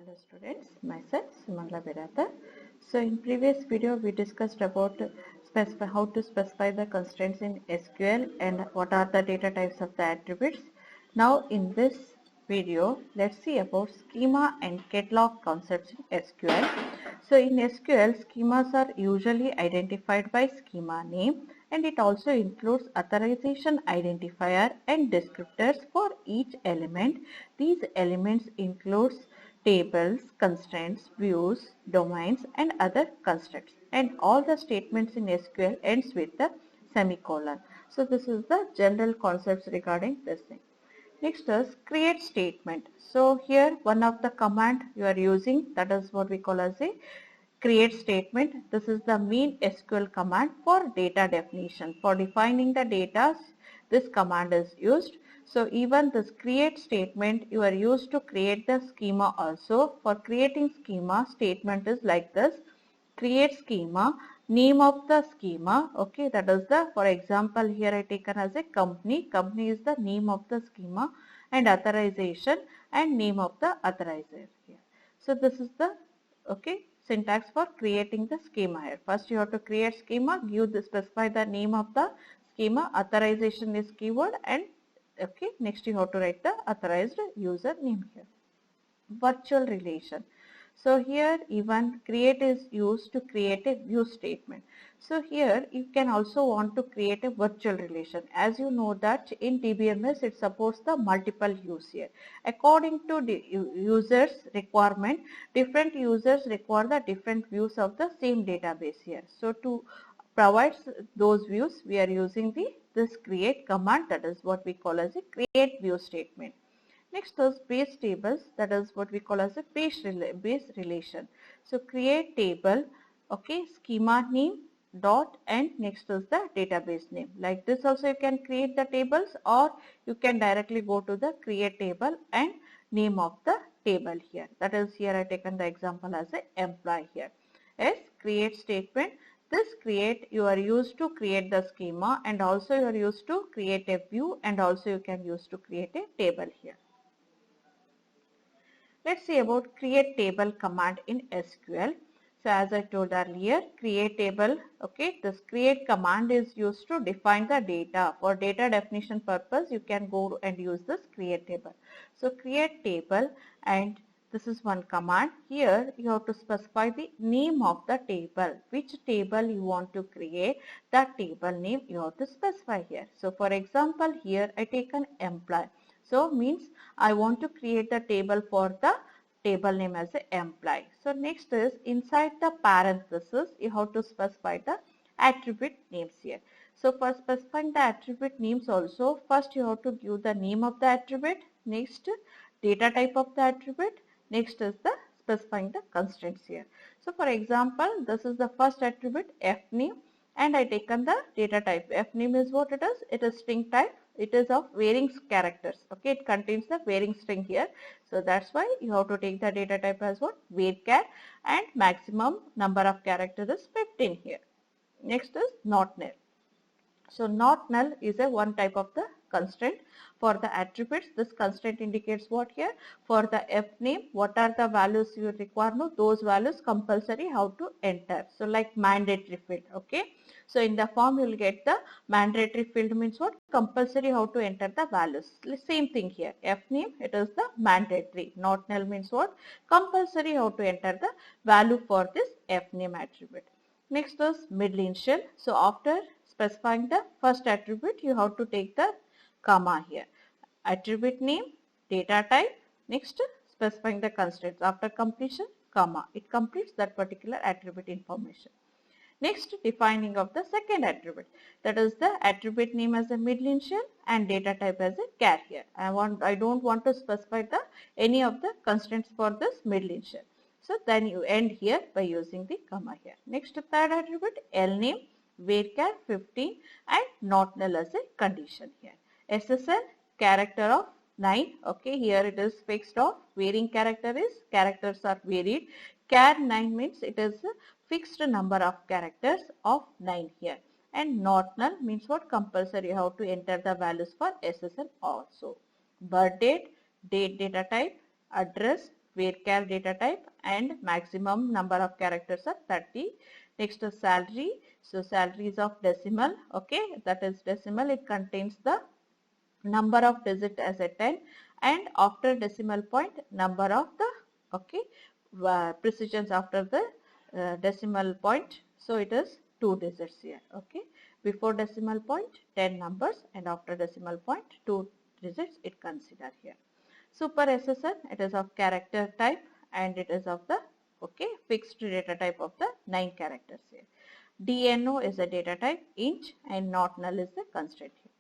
Hello students, myself Sumangala Virata. So in previous video we discussed about how to specify the constraints in SQL and what are the data types of the attributes. Now in this video let's see about schema and catalog concepts in SQL. So in SQL schemas are usually identified by schema name and it also includes authorization identifier and descriptors for each element. These elements includes tables, constraints, views, domains and other constructs, and all the statements in SQL ends with the semicolon. So this is the general concepts regarding this thing. Next is create statement. So here one of the command you are using, that is what we call as a create statement. This is the main SQL command for data definition. For defining the data, this command is used. So even this create statement you are used to create the schema also. For creating schema, statement is like this: create schema, name of the schema, okay, that is the, for example here I taken as a company is the name of the schema, and authorization and name of the authorizer here. So this is the, okay, syntax for creating the schema here. First you have to create schema, specify the name of the schema, authorization is keyword, and okay, next you have to write the authorized user name here. Virtual relation. So here even create is used to create a view statement. So here you can also want to create a virtual relation. As you know that in DBMS it supports the multiple views here. According to the users requirement, different users require the different views of the same database here. So to provide those views we are using this create command, that is what we call as a create view statement. Next is base tables, that is what we call as a base relation. So create table, okay, schema name dot, and next is the database name. Like this also you can create the tables, or you can directly go to the create table and name of the table here. That is, here I taken the example as a employee here. As create statement, this create you are used to create the schema, and also you are used to create a view, and also you can use to create a table here. Let's see about create table command in SQL. So as I told earlier, create table, okay, this create command is used to define the data. For data definition purpose, you can go and use this create table. So create table, and this is one command. Here you have to specify the name of the table. Which table you want to create, that table name you have to specify here. So for example, here I take an employee. So means I want to create the table for the table name as a employee. So next is inside the parenthesis you have to specify the attribute names here. So for specifying the attribute names also, first you have to give the name of the attribute, next data type of the attribute, next is the specifying the constraints here. So for example, this is the first attribute fname, and I taken the data type. Fname is what it is? It is string type. It is of varying characters. Okay, it contains the varying string here. So that's why you have to take the data type as what? Varchar, and maximum number of characters is 15 here. Next is not null. So not null is a one type of the constraint. For the attributes, this constraint indicates what here? For the fname, what are the values you require? No, those values compulsory how to enter. So like mandatory field, okay. So in the form you will get the mandatory field means what? Compulsory how to enter the values. Same thing here. Fname, it is the mandatory. Not null means what? Compulsory how to enter the value for this fname attribute. Next is middle initial. So after specifying the first attribute, you have to take the comma here. Attribute name, data type, next specifying the constraints. After completion, comma. It completes that particular attribute information. Next, defining of the second attribute. That is the attribute name as a middle initial and data type as a char here. I don't want to specify any of the constraints for this middle initial. So then you end here by using the comma here. Next, third attribute, lname, varchar 15 and not null as a condition here. SSN, character of 9. Okay, here it is fixed of varying characters are varied. Char 9 means it is a fixed number of characters of 9 here. And not null means what? Compulsory you have to enter the values for SSN also. Birth date, date data type, address, varchar data type, and maximum number of characters are 30. Next is salary. So salary is of decimal. Okay, that is decimal. It contains the number of digit as a 10, and after decimal point number of the, okay, precisions after the decimal point. So it is 2 digits here. Okay, before decimal point 10 numbers, and after decimal point 2 digits it consider here. Super SSN, it is of character type, and it is of the, okay, fixed data type of the 9 characters here. DNO is a data type int, and not null is the constraint here.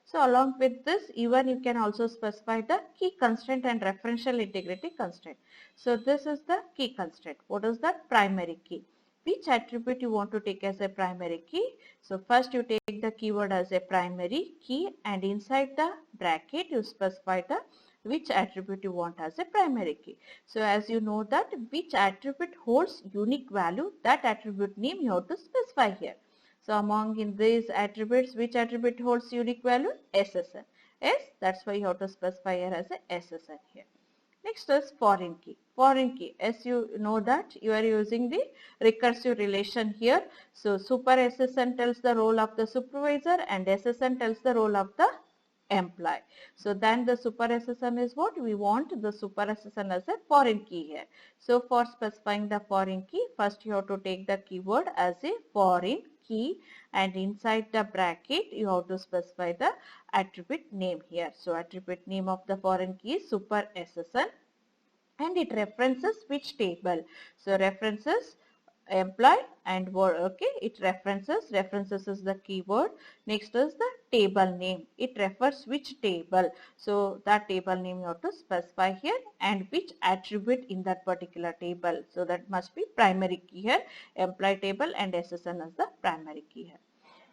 So along with this, even you can also specify the key constraint and referential integrity constraint. So this is the key constraint. What is that? Primary key. Which attribute you want to take as a primary key? So first you take the keyword as a primary key, and inside the bracket you specify the which attribute you want as a primary key. So as you know that which attribute holds unique value, that attribute name you have to specify here. So among in these attributes, which attribute holds unique value? SSN. Yes, that's why you have to specify here as a SSN here. Next is foreign key. Foreign key, as you know that you are using the recursive relation here. So super SSN tells the role of the supervisor, and SSN tells the role of the employee. So then the super SSN is what? We want the super SSN as a foreign key here. So for specifying the foreign key, first you have to take the keyword as a foreign key, and inside the bracket you have to specify the attribute name here. So attribute name of the foreign key is super SSN, and it references which table. So references employee, and okay, it references is the keyword. Next is the table name. It refers which table. So that table name you have to specify here, and which attribute in that particular table. So that must be primary key here. Employee table and SSN as the primary key here.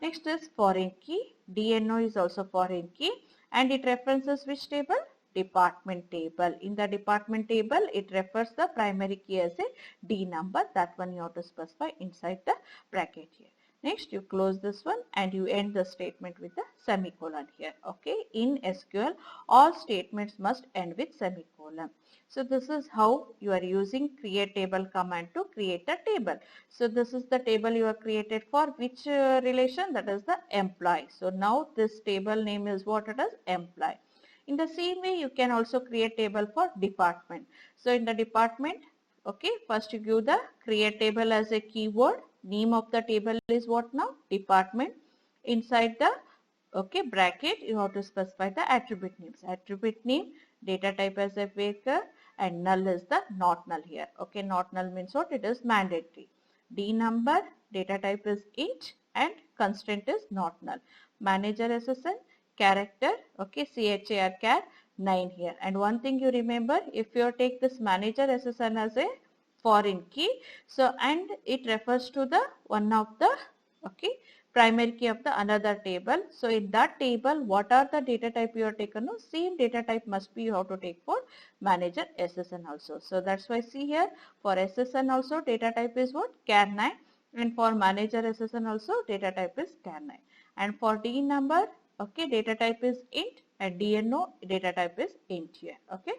Next is foreign key. DNO is also foreign key, and it references which table? Department table. In the department table, it refers the primary key as a D number. That one you have to specify inside the bracket here. Next, you close this one and you end the statement with the semicolon here. Okay, in SQL, all statements must end with semicolon. So this is how you are using create table command to create a table. So this is the table you have created for which relation? That is the employee. So now this table name is what it is? Employee. In the same way, you can also create table for department. So in the department, okay, first you give the create table as a keyword. Name of the table is what now? Department. Inside the, okay, bracket, you have to specify the attribute names. Attribute name, data type as a varchar, and null is the not null here. Okay, not null means what? It is mandatory. D number, data type is int, and constraint is not null. Manager SSN, character, okay, char 9 here. And one thing you remember, if you take this manager SSN as a foreign key, so and it refers to the one of the, okay, primary key of the another table. So in that table, what are the data type you are taken? No, same data type must be you have to take for manager SSN also. So that's why see here for SSN also data type is what? Char 9, and for manager SSN also data type is char 9. And for D number, okay, data type is int, and DNO data type is int here. Okay,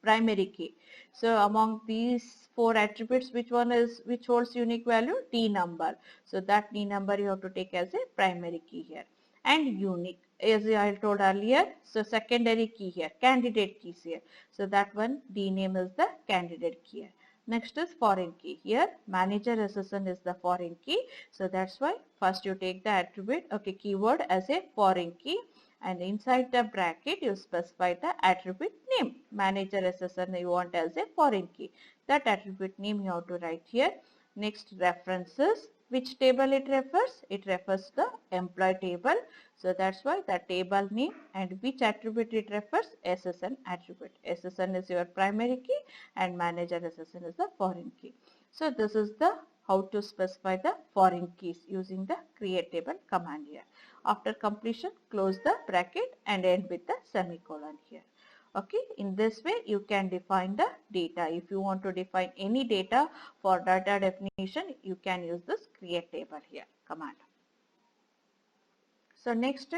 primary key. So among these 4 attributes, which one is which holds unique value? D number. So that D number you have to take as a primary key here. And unique, as I told earlier, so secondary key here, candidate keys here. So that one D name is the candidate key here. Next is foreign key. Here manager SSN is the foreign key. So that's why first you take the attribute, okay, keyword as a foreign key, and inside the bracket you specify the attribute name. Manager SSN you want as a foreign key. That attribute name you have to write here. Next, references. Which table it refers? It refers the employee table. So that's why the table name, and which attribute it refers? SSN attribute. SSN is your primary key and manager SSN is the foreign key. So this is the how to specify the foreign keys using the create table command here. After completion, close the bracket and end with the semicolon here. Okay, in this way you can define the data. If you want to define any data for data definition, you can use this create table here command. So next,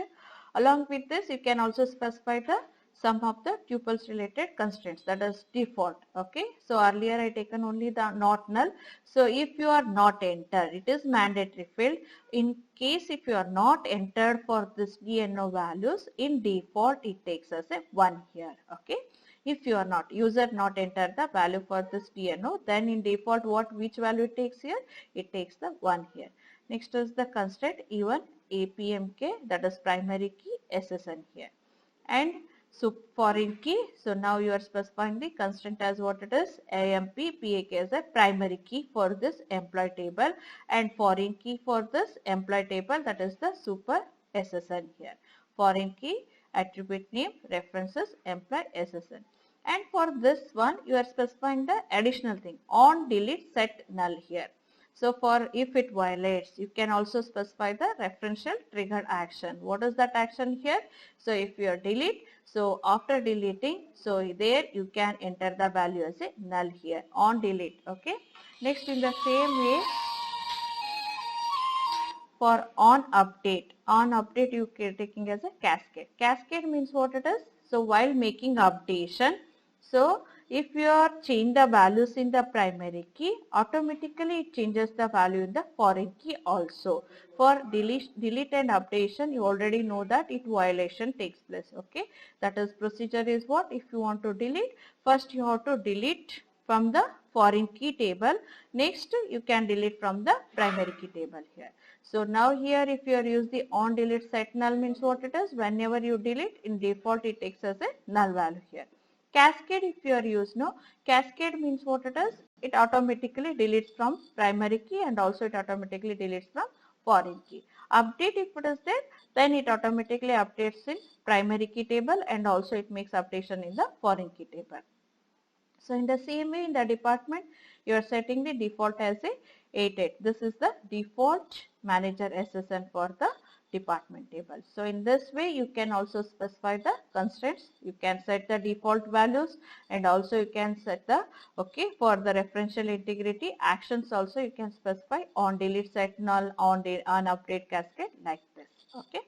along with this, you can also specify the some of the tuples related constraints, that is default. Okay, so earlier I taken only the not null. So if you are not entered, it is mandatory field. In case if you are not entered for this DNO values, in default it takes as a 1 here. Okay, if you are not user not enter the value for this DNO, then in default which value it takes here? It takes the 1 here. Next is the constraint even APMK, that is primary key SSN here. And so foreign key, so now you are specifying the constraint as what it is, AMP PAK as a primary key for this employee table, and foreign key for this employee table, that is the super SSN here. Foreign key, attribute name, references, employee SSN. And for this one you are specifying the additional thing, on delete set null here. So for if it violates, you can also specify the referential triggered action. What is that action here? So if you are delete, so after deleting, so there you can enter the value as a null here on delete. Okay. Next, in the same way, for on update you are taking as a cascade. Cascade means what it is? So while making updation, so if you are change the values in the primary key, automatically it changes the value in the foreign key also. For delete and updation, you already know that it violation takes place. Okay, that is procedure is what? If you want to delete, first you have to delete from the foreign key table. Next you can delete from the primary key table here. So now here if you are use the on delete set null means what it is? Whenever you delete, in default it takes as a null value here. Cascade if you are use, no, cascade means what it is? It automatically deletes from primary key and also it automatically deletes from foreign key. Update if it is there, then it automatically updates in primary key table and also it makes updation in the foreign key table. So in the same way in the department, you are setting the default as a 88. This is the default manager SSN for the department table. So in this way you can also specify the constraints. You can set the default values and also you can set the, okay, for the referential integrity actions also you can specify on delete set null, on update cascade like this. Okay.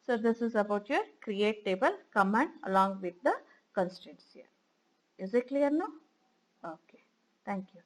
So this is about your create table command along with the constraints here. Is it clear now? Okay. Thank you.